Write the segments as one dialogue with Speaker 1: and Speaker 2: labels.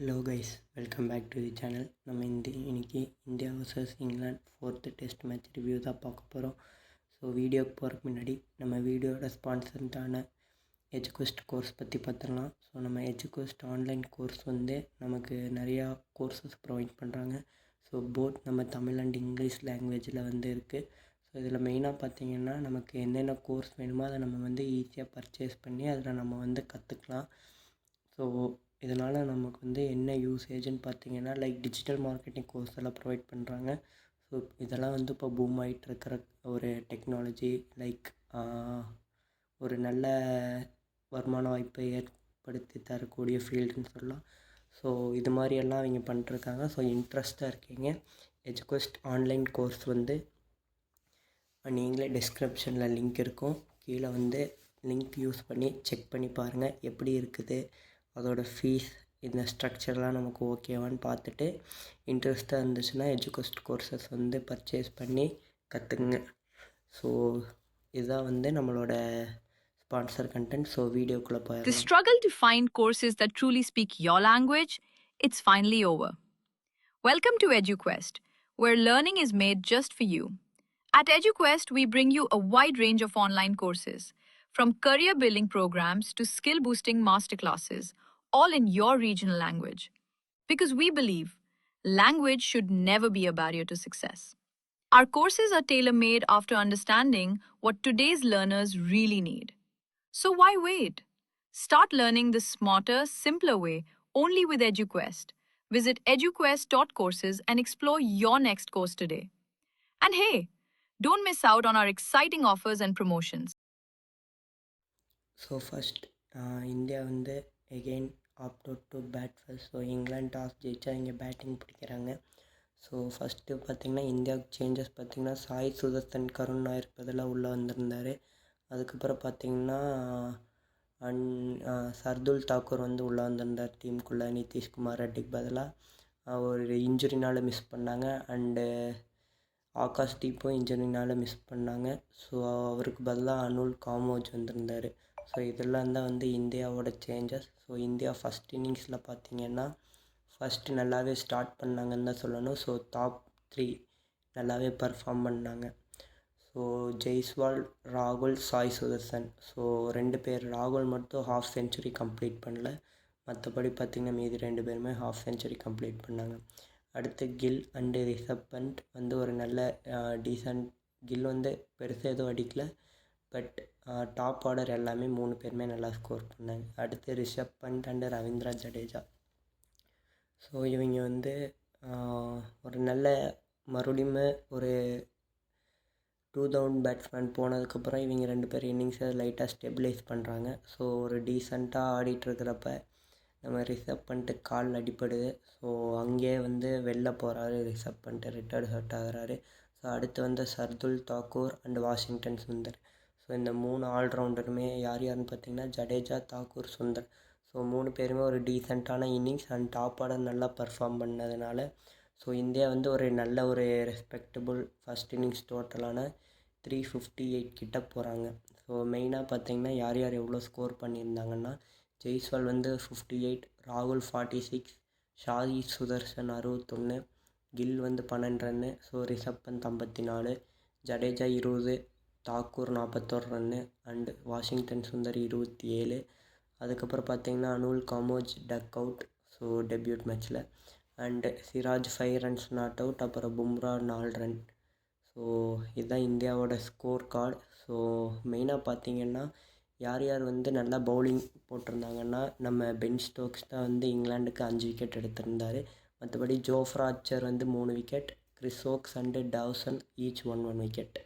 Speaker 1: Hello guys, welcome back to the channel. நம்ம இன்னைக்கு India versus England 4th test match review தான் பார்க்க போகிறோம். ஸோ வீடியோக்கு போகிறதுக்கு முன்னாடி நம்ம வீடியோட ஸ்பான்சர்டான எஜுகோஸ்ட் கோர்ஸ் பற்றி பார்த்துடலாம். ஸோ நம்ம எஜுகோஸ்ட் ஆன்லைன் கோர்ஸ் வந்து நமக்கு நிறையா கோர்சஸ் ப்ரொவைட் பண்ணுறாங்க. ஸோ போத் நம்ம தமிழ் அண்ட் இங்கிலீஷ் லாங்குவேஜில் வந்து இருக்குது. ஸோ இதில் மெயினாக பார்த்திங்கன்னா நமக்கு என்னென்ன கோர்ஸ் வேணுமோ அதை நம்ம வந்து ஈஸியாக பர்ச்சேஸ் பண்ணி அதில் நம்ம வந்து கற்றுக்கலாம். ஸோ இதனால் நமக்கு வந்து என்ன யூசேஜ்னு பார்த்தீங்கன்னா டிஜிட்டல் மார்க்கெட்டிங் கோர்ஸ் எல்லாம் ப்ரொவைட் பண்ணுறாங்க. ஸோ இதெல்லாம் வந்து இப்போ பூம் ஆகிட்டு இருக்கிற ஒரு டெக்னாலஜி, ஒரு நல்ல வருமான வாய்ப்பை ஏற்படுத்தி தரக்கூடிய ஃபீல்டுன்னு சொல்லலாம். ஸோ இது மாதிரியெல்லாம் அவங்க பண்ணிட்டுருக்காங்க. ஸோ இன்ட்ரெஸ்ட்டாக இருக்கீங்க, எஜுகோஸ்ட் ஆன்லைன் கோர்ஸ் வந்து நீங்களே டிஸ்கிரிப்ஷனில் லிங்க் இருக்கும், கீழே வந்து லிங்க் யூஸ் பண்ணி செக் பண்ணி பாருங்கள் எப்படி இருக்குது, அதோட ஃபீஸ், இந்த ஸ்ட்ரக்சர்லாம் நமக்கு ஓகேவான்னு பார்த்துட்டு இன்ட்ரெஸ்ட்டாக இருந்துச்சுன்னா எஜுகோஸ்ட் கோர்சஸ் வந்து பர்ச்சேஸ் பண்ணி கற்றுக்குங்க. ஸோ இதுதான் வந்து நம்மளோட ஸ்பான்சர் கண்டென்ட். ஸோ வீடியோக்குள்ளே போய்
Speaker 2: The struggle to find courses that truly speak your language, it's finally over. Welcome to EduQuest, where learning is made just for you. At EduQuest, we bring you a wide range of online courses, from career building programs to skill boosting masterclasses, all in your regional language. Because we believe language should never be a barrier to success. Our courses are tailor made after understanding what today's learners really need. So why wait? Start learning the smarter, simpler way only with EduQuest. Visit eduquest.courses and explore your next course today. And hey, don't miss out on our exciting offers and promotions.
Speaker 1: So first India வந்து again opt out to bat first. So England toss ஜெயிச்சா இங்கே batting பிடிக்கிறாங்க. So first பார்த்திங்கன்னா இந்தியாவுக்கு changes பார்த்திங்கன்னா சாய் சுதர்சன், கருண் நாயர் பதிலாக உள்ளே வந்திருந்தார். அதுக்கப்புறம் பார்த்திங்கன்னா சர்துல் தாக்கூர் வந்து உள்ளே வந்திருந்தார் டீமுக்குள்ளே. நிதிஷ்குமார் ரெட்டிக்கு பதிலாக ஒரு இன்ஜுரினால் மிஸ் பண்ணாங்க. அண்டு ஆகாஷ் தீப்பும் இன்ஜுரினால் மிஸ் பண்ணாங்க. ஸோ அவருக்கு பதிலாக அனுல் காமோஜ் வந்திருந்தார். ஸோ இதெல்லாம் தான் வந்து இந்தியாவோட சேஞ்சஸ். ஸோ இந்தியா ஃபஸ்ட் இன்னிங்ஸில் பார்த்திங்கன்னா ஃபஸ்ட்டு நல்லாவே ஸ்டார்ட் பண்ணாங்கன்னு தான் சொல்லணும். ஸோ டாப் 3 நல்லாவே பர்ஃபார்ம் பண்ணாங்க. ஸோ ஜெய்ஸ்வால், ராகுல், சாய் சுதர்சன். ஸோ 2 பேர், ராகுல் மட்டும் ஹாஃப் செஞ்சுரி கம்ப்ளீட் பண்ணல, மற்றபடி பார்த்திங்கன்னா மீதி 2 பேருமே ஹாஃப் செஞ்சுரி கம்ப்ளீட் பண்ணாங்க. அடுத்து கில் அண்டு ரிஷப் பண்ட் வந்து ஒரு நல்ல டீசன்ட், கில் வந்து பெருசாக எதுவும் அடிக்கல, பட் டாப் ஆர்டர் எல்லாமே 3 பேருமே நல்லா ஸ்கோர் பண்ணாங்க. அடுத்து ரிஷப் பண்ட் அண்டு ரவீந்திரா ஜடேஜா. ஸோ இவங்க வந்து ஒரு நல்ல மறுபடியும் ஒரு 2000 பேட்ஸ்மேன் போனதுக்கப்புறம் இவங்க 2 பேர் இன்னிங்ஸை லைட்டாக ஸ்டெபிலைஸ் பண்ணுறாங்க. ஸோ ஒரு டீசெண்டாக ஆடிட்டுருக்கிறப்ப நம்ம ரிஷப் பண்ணிட்டு கால் அடிப்படுது. ஸோ அங்கேயே வந்து வெளில போகிறாரு ரிஷப் பண்ணிட்டு, ரிட்டையர்டு ஹர்ட் ஆகிறாரு. ஸோ அடுத்து வந்து Shardul Thakur and Washington Sundar. So இந்த 3 ஆல்ரவுண்டருமே யாருன்னு பார்த்திங்கன்னா ஜடேஜா, தாக்கூர், சுந்தர். ஸோ 3 பேருமே ஒரு டீசெண்டான இன்னிங்ஸ் அண்ட் டாப் ஆர்டர் நல்லா பர்ஃபார்ம் பண்ணதுனால ஸோ இந்தியா வந்து ஒரு நல்ல ஒரு ரெஸ்பெக்டபுள் ஃபஸ்ட் இன்னிங்ஸ் டோட்டலான 358 கிட்ட போகிறாங்க. ஸோ மெயினாக பார்த்திங்கன்னா யார் யார் எவ்வளோ ஸ்கோர் பண்ணியிருந்தாங்கன்னா ஜெய்ஸ்வால் வந்து 58, ராகுல் 46, சாய் சுதர்சன் 61, கில் வந்து 12 run, so Rishabh Pant 54, Jadeja 20, Thakur 41 run and Washington Sundar 27. அதுக்கப்புறம் பார்த்திங்கன்னா அனுல் காமோஜ் டக் அவுட், ஸோ டெபியூட் மேட்ச்சில். And Siraj 5 runs not out. அப்புறம் பும்ரா 4 ரன். ஸோ இதுதான் இந்தியாவோட ஸ்கோர் கார்டு. ஸோ மெயினாக பார்த்திங்கன்னா யார் யார் வந்து நல்லா பவுலிங் போட்டிருந்தாங்கன்னா நம்ம பென் ஸ்டோக்ஸ் தான் வந்து இங்கிலாந்துக்கு 5 விக்கெட் எடுத்திருந்தார். மற்றபடி ஜோஃப்ரா ஆர்ச்சர் வந்து 3 wicket, Chris oaks and டாவ்சன் each 1 wicket.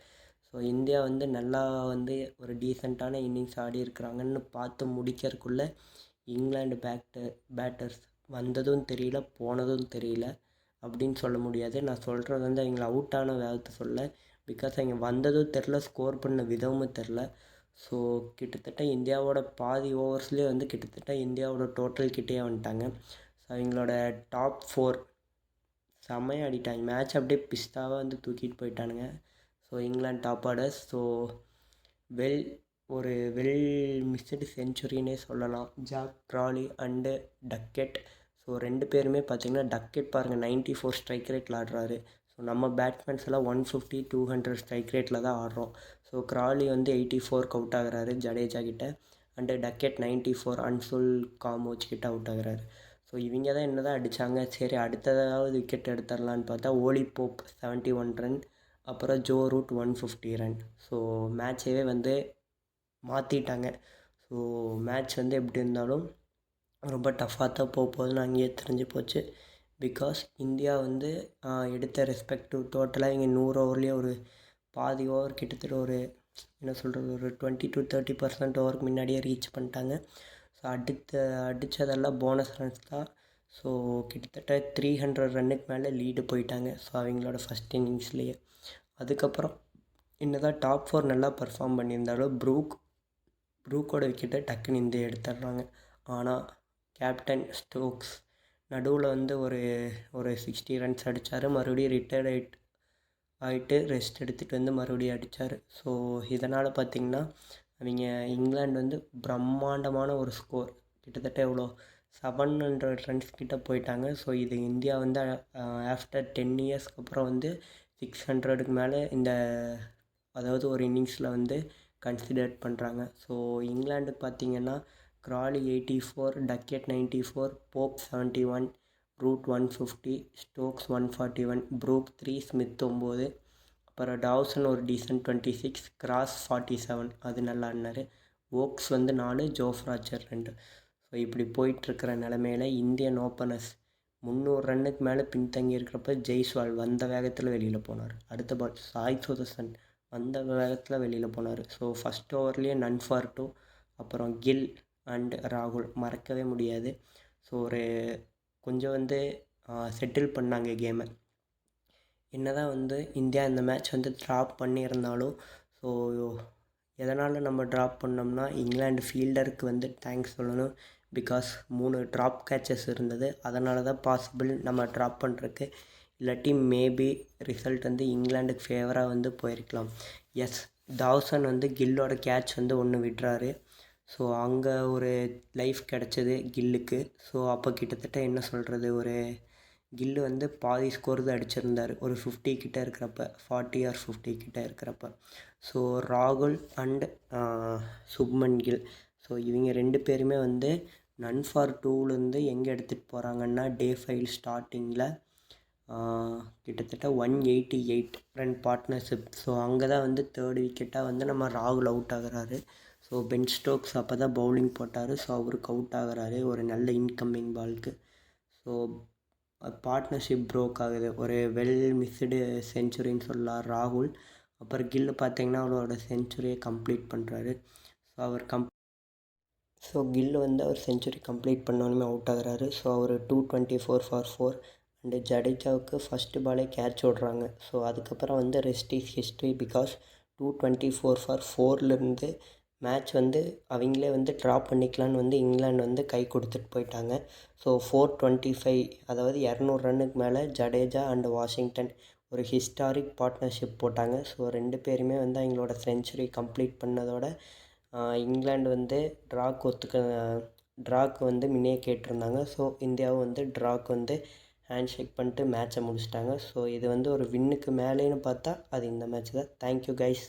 Speaker 1: So India வந்து நல்லா வந்து ஒரு டீசெண்டான இன்னிங்ஸ் ஆடி இருக்கிறாங்கன்னு பார்த்து முடிக்கிறதுக்குள்ளே இங்கிலாந்து பேட்டர்ஸ் வந்ததும் தெரியல, போனதும் தெரியல அப்படின்னு சொல்ல முடியாது. நான் சொல்கிறது வந்து அவங்கள அவுட் ஆன வேகத்தை சொல்ல, பிகாஸ் அவங்க வந்ததும் தெரில, ஸ்கோர் பண்ண விதமும் தெரில. ஸோ கிட்டத்தட்ட இந்தியாவோட பாதி ஓவர்ஸ்லேயே வந்து கிட்டத்தட்ட இந்தியாவோட டோட்டல் கிட்டே வந்துட்டாங்க. ஸோ அவங்களோட டாப் 4 செம்மையாக ஆடிட்டாங்க. மேட்ச் அப்படியே பிஸ்தாவாக வந்து தூக்கிட்டு போயிட்டானுங்க. So England top orders. So well missed செஞ்சுரின்னே சொல்லலாம். Zak Crawley and Duckett. So 2 பேருமே பார்த்திங்கன்னா டக்கெட் பாருங்கள் 94 ஸ்ட்ரைக் ரேட்டில் ஆடுறாரு. ஸோ நம்ம பேட்ஸ்மேன்ஸ் எல்லாம் 150 200 ஸ்ட்ரைக் ரேட்டில் தான் ஆடுறோம். ஸோ கிராலி வந்து 84க்கு அவுட் ஆகுறாரு ஜடேஜா கிட்ட, அண்டு டக்கெட் 94 அன்சுல் காமோஜ் கிட்ட அவுட் ஆகுறாரு. ஸோ இவங்க தான் என்ன தான் அடித்தாங்க. சரி அடுத்ததாவது விக்கெட் எடுத்துடலான்னு பார்த்தா ஓலி போப் 71 ரன், அப்புறம் ஜோ ரூட் 150 ரன். ஸோ மேட்சவே வந்து மாற்றிட்டாங்க. ஸோ மேட்ச் வந்து எப்படி இருந்தாலும் ரொம்ப டஃப்பாக தான் போகுதுன்னு அங்கேயே தெரிஞ்சு போச்சு. பிகாஸ் இந்தியா வந்து எடுத்த ரெஸ்பெக்டிவ் டோட்டலாக இங்கே 100 ஓவர்லேயே ஒரு பாதி ஓவர் கிட்டத்தட்ட ஒரு என்ன சொல்கிறது ஒரு 20-30% ஓவருக்கு முன்னாடியே ரீச் பண்ணிட்டாங்க. ஸோ அடித்ததெல்லாம் போனஸ் ரன்ஸ் தான். ஸோ கிட்டத்தட்ட 300 ரன்னுக்கு மேலே லீடு போயிட்டாங்க. ஸோ அவங்களோட ஃபஸ்ட் இன்னிங்ஸ்லேயே. அதுக்கப்புறம் என்ன தான் டாப் 4 நல்லா பர்ஃபார்ம் பண்ணியிருந்தாலும் ப்ரூக்கோட விக்கெட்டை டக்குன்னு இந்தியா எடுத்துடுறாங்க. ஆனால் கேப்டன் ஸ்டோக்ஸ் நடுவில் வந்து ஒரு 60 ரன்ஸ் அடித்தார். மறுபடியும் ரிட்டையர்ட் ஆகிட்டு ரெஸ்ட் எடுத்துகிட்டு வந்து மறுபடியும் அடித்தார். ஸோ இதனால் பார்த்திங்கன்னா அவங்க இங்கிலாந்து வந்து பிரம்மாண்டமான ஒரு ஸ்கோர் கிட்டத்தட்ட எவ்வளோ 700 ரன்ஸ் கிட்ட போயிட்டாங்க. ஸோ இது இந்தியா வந்து ஆஃப்டர் 10 இயர்ஸ்க்கு அப்புறம் வந்து 600க்கு மேலே அதாவது ஒரு இன்னிங்ஸில் வந்து கன்சிடர் பண்ணுறாங்க. ஸோ இங்கிலாண்டுக்கு பார்த்திங்கன்னா Crawley 84, Duckett 94, Pope 71, Root 150, Stokes 141, Brook 3, Smith 9, அப்புறம் டாவ்சன் ஒரு டீசன்ட் 26, கிராஸ் 47 அது நல்லா ஆடினார். ஓக்ஸ் வந்து 4, ஜோஃப்ராச்சர் 2. ஸோ இப்படி போயிட்டுருக்கிற நிலமையில இந்தியன் ஓப்பனர்ஸ் 300 ரன்னுக்கு மேலே பின்தங்கி இருக்கிறப்ப ஜெய்ஸ்வால் வந்த வேகத்தில் வெளியில் போனார். அடுத்த பால் சாய் சுதர்சன் வந்த வேகத்தில் வெளியில் போனார். ஸோ ஃபஸ்ட் ஓவர்லேயே நன் ஃபார் 2, அப்புறம் கில் அண்ட் ராகுல் மறக்கவே முடியாது. ஸோ கொஞ்சம் வந்து செட்டில் பண்ணாங்க கேமை. என்ன தான் வந்து இந்தியா இந்த மேட்ச் வந்து ட்ராப் பண்ணியிருந்தாலும், ஸோ எதனால் நம்ம ட்ராப் பண்ணோம்னா இங்கிலாந்து ஃபீல்டருக்கு வந்து தேங்க்ஸ் சொல்லணும். பிகாஸ் 3 ட்ராப் கேச்சஸ் இருந்தது. அதனால தான் பாசிபிள் நம்ம ட்ராப் பண்ணுறதுக்கு. இல்லாட்டி மேபி ரிசல்ட் வந்து இங்கிலாந்துக்கு ஃபேவராக வந்து போயிருக்கலாம். எஸ், டாவ்சன் வந்து கில்லோட கேட்ச் வந்து ஒன்று விடுறாரு. ஸோ அங்கே ஒரு லைஃப் கிடச்சிது கில்லுக்கு. ஸோ அப்போ கிட்டத்தட்ட என்ன சொல்கிறது கில்லு வந்து பாதி ஸ்கோர் தான் அடிச்சிருந்தார் ஒரு 50 கிட்டே இருக்கிறப்ப, 40 or 50 கிட்டே இருக்கிறப்ப. ஸோ ராகுல் அண்ட் சுப்மன் கில், ஸோ இவங்க 2 பேருமே வந்து நன் ஃபார் 2லேருந்து எங்கே எடுத்துகிட்டு போகிறாங்கன்னா டே 5 ஸ்டார்டிங்கில் கிட்டத்தட்ட 188 ரன் பார்ட்னர்ஷிப். ஸோ அங்கே தான் வந்து 3rd விக்கெட்டாக வந்து நம்ம ராகுல் அவுட் ஆகுறாரு. ஸோ பென் ஸ்டோக்ஸ் அப்போ தான் பவுலிங் போட்டார். ஸோ அவருக்கு அவுட் ஆகுறாரு ஒரு நல்ல இன்கம்மிங் பாலுக்கு. ஸோ பார்ட்னர்ஷிப் ப்ரோக் ஆகுது. ஒரு வெல் மிஸ்டு செஞ்சுரின்னு சொல்லலாம் ராகுல். அப்புறம் கில்லு பார்த்திங்கன்னா அவரோட செஞ்சுரியை கம்ப்ளீட் பண்ணுறாரு. ஸோ கில்லு வந்து அவர் செஞ்சுரி கம்ப்ளீட் பண்ணோன்னே அவுட் ஆகுறாரு. ஸோ அவர் 224 for 4 அண்டு ஜடேஜாவுக்கு ஃபஸ்ட்டு பாலே கேட்ச் விட்றாங்க. ஸோ அதுக்கப்புறம் வந்து rest is history. Because 224 for 4லேருந்து மேட்ச் வந்து அவங்களே வந்து ட்ராப் பண்ணிக்கலான்னு வந்து இங்கிலாந்து வந்து கை கொடுத்துட்டு போயிட்டாங்க. ஸோ 425 அதாவது 200 ரன்னுக்கு மேலே ஜடேஜா அண்டு வாஷிங்டன் ஒரு ஹிஸ்டாரிக் பார்ட்னர்ஷிப் போட்டாங்க. ஸோ 2 பேருமே வந்து அவங்களோட செஞ்சுரி கம்ப்ளீட் பண்ணதோட இங்கிலாந்து வந்து ட்ராக்கு வந்து முன்னே கேட்டிருந்தாங்க. ஸோ இந்தியாவும் வந்து ட்ராக்கு வந்து ஹேண்ட் ஷேக் பண்ணிட்டு மேட்சை முடிச்சிட்டாங்க. ஸோ இது வந்து ஒரு வின்னுக்கு மேலேன்னு பார்த்தா அது இந்த மேட்ச் தான். Thank you guys.